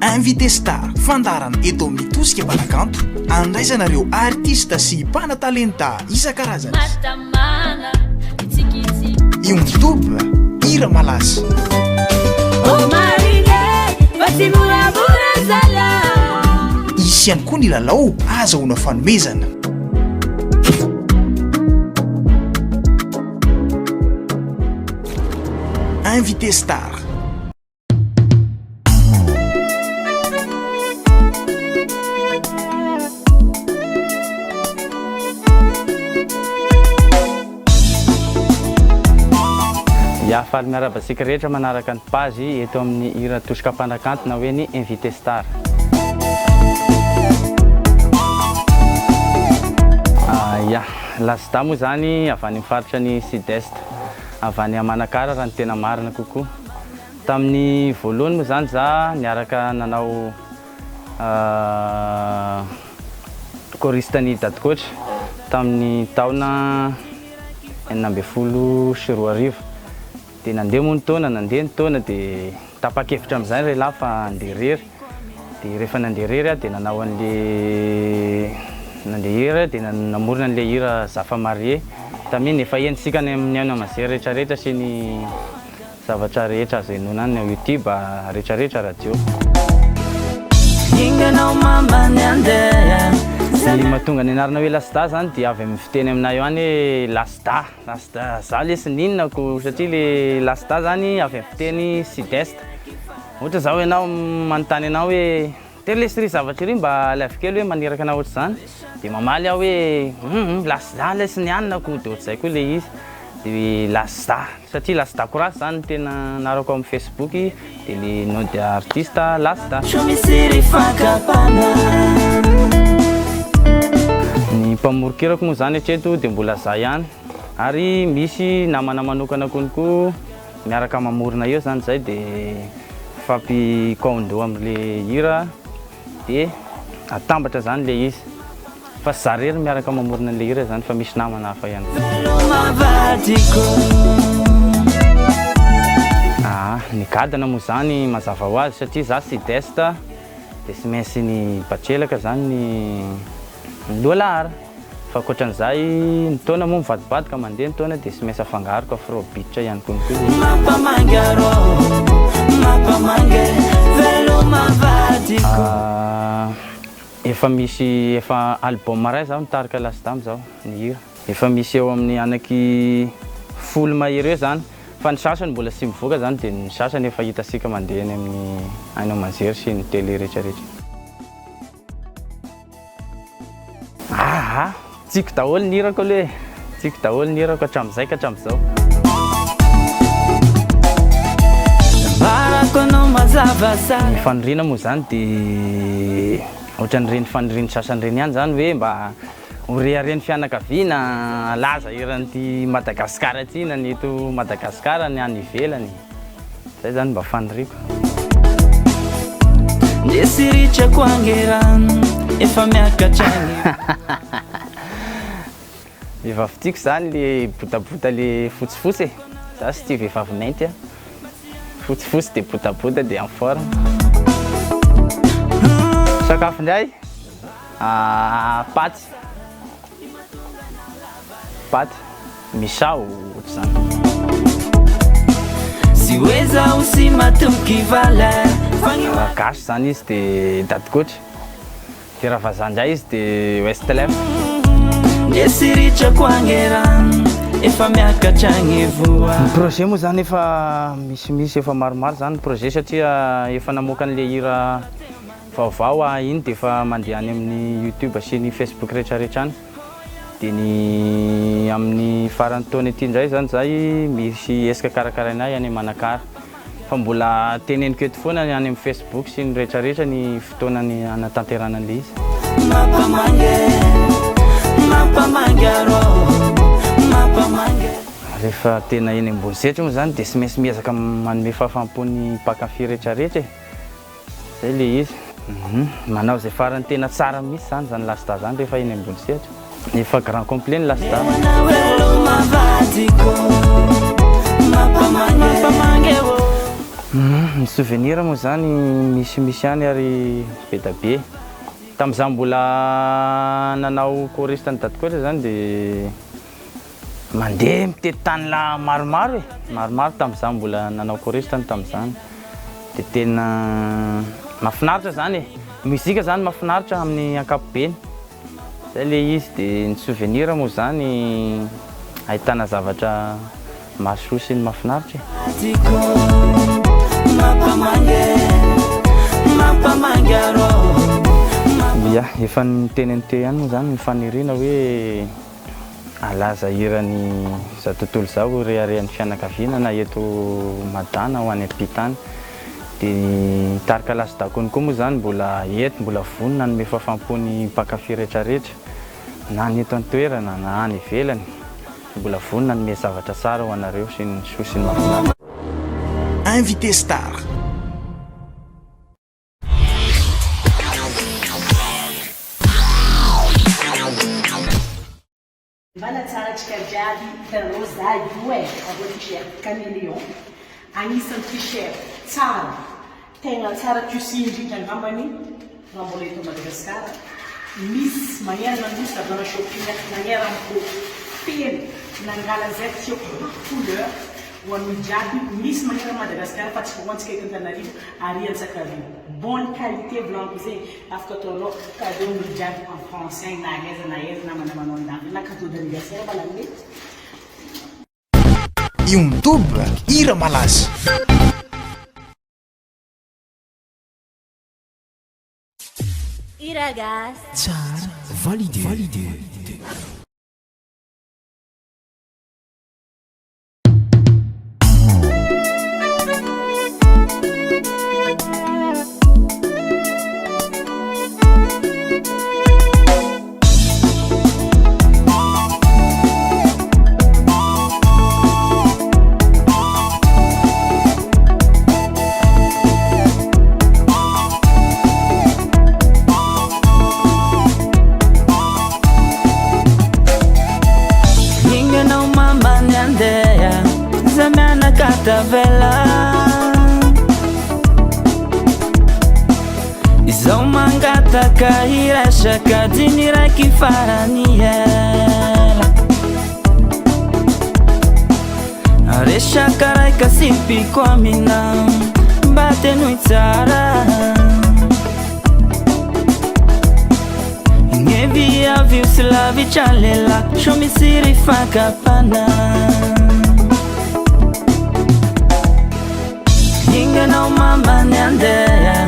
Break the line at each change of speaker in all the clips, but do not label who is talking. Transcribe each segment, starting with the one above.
Invité Star fandarana eto amin'ny tosika mpanakanto andraisanareo artista sy mpanatalenta isan-karazany. YouTube Ira Malaza. Isy ihany koa ny lalao azahoana fanomezana. Invité Star.
Faly miarabasika rehetra manaraka ny page eto amin'ny Ira Tosika Mpanakanto na hoe ny Invité Star. Lasta moa zany avy any faritra ny Sud-Est, avy any Manakara raha ny tena marina kokoa. Tamin'ny voalohany moa zany za niaraka nanao choriste ny Dadikoatra tamin'ny taona 2024. Dia nandeha moa ny taona, nandeha ny taona dia tapa-kevitra amin'izay rehilahy fa handeha irery. Dia rehefa nandeha irery dia nanao an'ilay nandeha hira dia namorona an'ilay hira Zafa Marie. Tamin'iny efa entsika ny amin'ny any amazay rehetrarehetra sy ny zavatra rehetra azo henona any ny YouTube rehetrarehetra radio. Ny mahatonga ny anarana hoe Lasta zany dia avy amin'ny fiteny aminay io any hoe Lasta. Lasta za lesy ninonako satria le Lasta zany avy amin'ny fiteny Sud-Est. Ohatra zao ianao manontany anao hoe tery lesy ry zavatra ry mba alaivo kely hoe maneraka anao ohatra zany. Dia mamaly aho hoe Lasta lesy nianako dia ohatr'izay koa le izy. Dia Lasta satria Lasta Korazy zany tena narako amin'ny Facebook dia le nom de artiste Lasta. Ny mpamorokirako moa zany hatreto dia mbola za ihany ary misy namana manokana konko miaraka mamorona eo zany zay dia fampikaondo amin'le hira dia atambatra zany le izy fa za rery miaraka mamorona an'le hira zany fa misy namana hafa ihany. Ny gadana moa zany mazava ho azy satria za Sud-Est dia sy maintsy ny Batselaka zany ny Lohalahara. Fa ankoatran'izay ny taona moa mivadibadika mandeha ny taona dia sy maintsy afangaroko afrobeat ihany koa efa misy efa album maray zaho mitarika Lasta am'izao ny hira. Efa misy eo amin'ny anaky 10 mahery eo zany fa ny sasany mbola sy mivoaka zany dia ny sasany efa hitasika mandeha any amin'ny any Manjery sy ny télé rehetrarehetra. Tsiko daholo ny hirako aloha, tsiko daholo ny hirako hatramin'izay ka hatramin'izao. Ny faniriana moa zany dia ohatran'ireny faniriany sasany ireny ihany zany hoe mba horehareny fianakaviana laza hiran'ity Madagasikara aty na ny eto Madagasikara ny any ivelany. Zay zany mba faniriako. Vehivavy tiako zany le botabota le fotsifotsy e. Za sy tia vehivavy mainty a. Fotsifotsy dia botabota dia en forme. Sakafo indray paty. Paty, misao ohatr'izany. Raha gasy zany izy dia Dadikoatra. Dia raha vazaha indray izy dia Westlef. Ny projet moa zany efa misy efa maromaro zany projet satria efa namoaka an'le hira vaovao iny dia efa mandeha any amin'ny YouTube sy ny Facebook rehetrarehetra any. Dia ny amin'ny faran'ny taona ity indray zany zay misy esika karakarainay any Manakara. Fa mbola teneniko eto foana any amin'ny Facebook sy ny rehetrarehetra ny fotoanany anatanterana an'le izy. Rehefa tena eny ambony setra moa zany dia sy maintsy miezaka manome fahafampony mpankafy rehetrarehetra e. Zay le izy. Manao zay farany tena tsara mihitsy zany Lasta zany rehefa eny ambony setra. Efa grand complet ny Lasta. Ny souvenir moa zany misy any ary be da be. Tamin'izaho mbola nanao choriste ny dadikoatra zany dia mandeha mitety tany la maromaro tamin'izaho mbola nanao choriste tamin'izany. Dia tena mahafinaritra zany muzika zany mahafinaritra amin'ny ankapobeny. Zay le izy dia ny souvenir moa zany ahitana zavatra mahasoa sy ny mahafinaritra. Ya, efa niteny ihany moa zany mifaniriana hoe alaza hirany za tontolo zao reharehan'ny fianakaviana na eto Madana ho any ampitany. Dia nitarika lasida konko moa zany mbola eto mbola vonona ny mefafampon'ny mpankafy rehetrarehetra na ny eto an-toerana na any ivelany, mbola vonona ny zavatra tsara ho anareo sy ny soa sy ny mahafinaritra.
Invité Star.
Vala tsara tsika jiaby hitanao za io avao t-shirt caméléon anisan'ny t-shirt tsara tegna tsara tissu indrindra angambany raha mbola eto Madagasikara. Misy manerana misy davana shopping nanerana telo nangala zay tiako couleur ho an'ny jiaby misy manerana Madagasikara fa tsy voantsika eto Antananarivo ary Antsakaviro. Bonne qualité blanc zay afaka ataonao cadeau ny jiaby en français na aiza na manamanao na cadeau d'anniversaire balany.
YouTube Ira Malaza.
Ira gas.
Tsara validé.
Izao mangataka irasaka diny raiky farany ela resaka raika sipiko aminao mba tenoy tsara igneviavio sy lavitra lela sho misy rifakapana inganao mamany andeha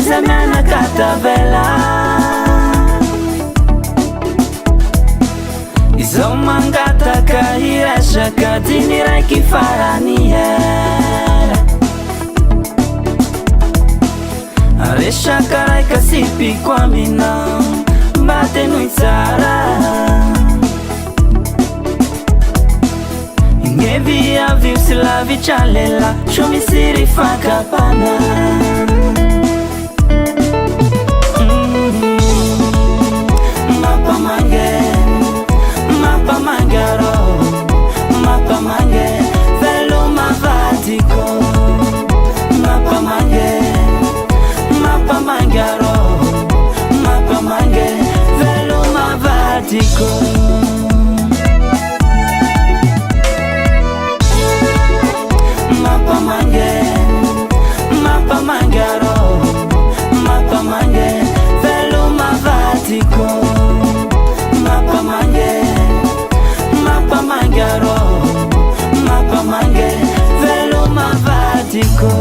zamana katavela izao mangataka irasaka diny raiky farany ela resaka raika sipiko aminao mba tenoy tsara igneviavio sy lavitra lela sho misy rifakapana Mapamange, velo mavadiko. Mapamangaro, mapamange, velo mavadiko. Mapamangaro, mapamange, velo mavadiko. Mapamangaro, mapamange, velo mavadiko.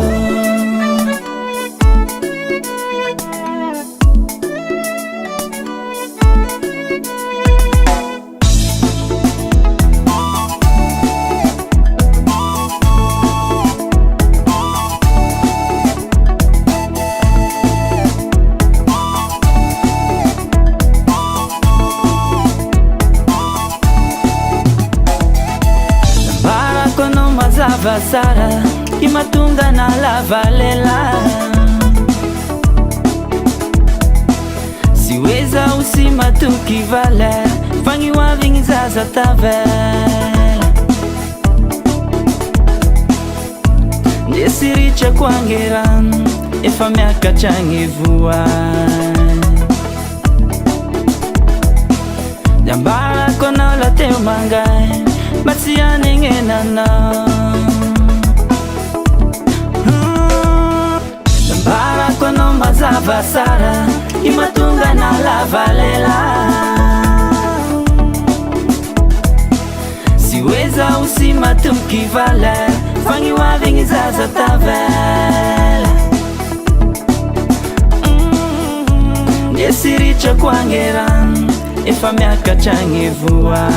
Vasara imatunga na lavalela siweza usima tukivale fangiwa vingizaza tavela Desiricha kwangeran efa miaka changivua Jambara kono la teo mangai Basiane ngenana Jambara kono mazava sara Imatunga na lavalela Siweza usima tumkivale Fangi wavingi zaza tavela Desiricha kwangeran efa miaka changivua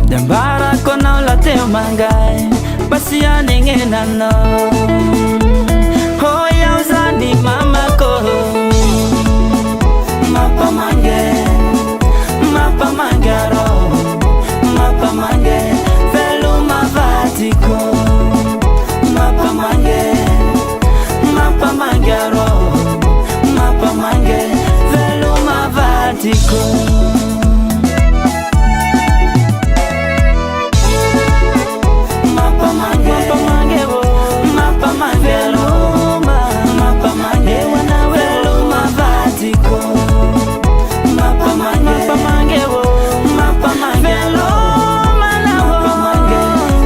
Dambara kono la teo mangai Basiane ngenano Hoya uzani mama ko Mapa mangaro Mapa mange Velo mavatiko Mapa mangaro Mapa mange Velo mavatiko Mapa mange Velo mavatiko Mapa mange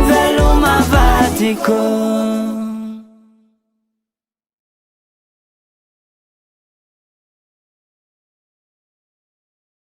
Velo mavatiko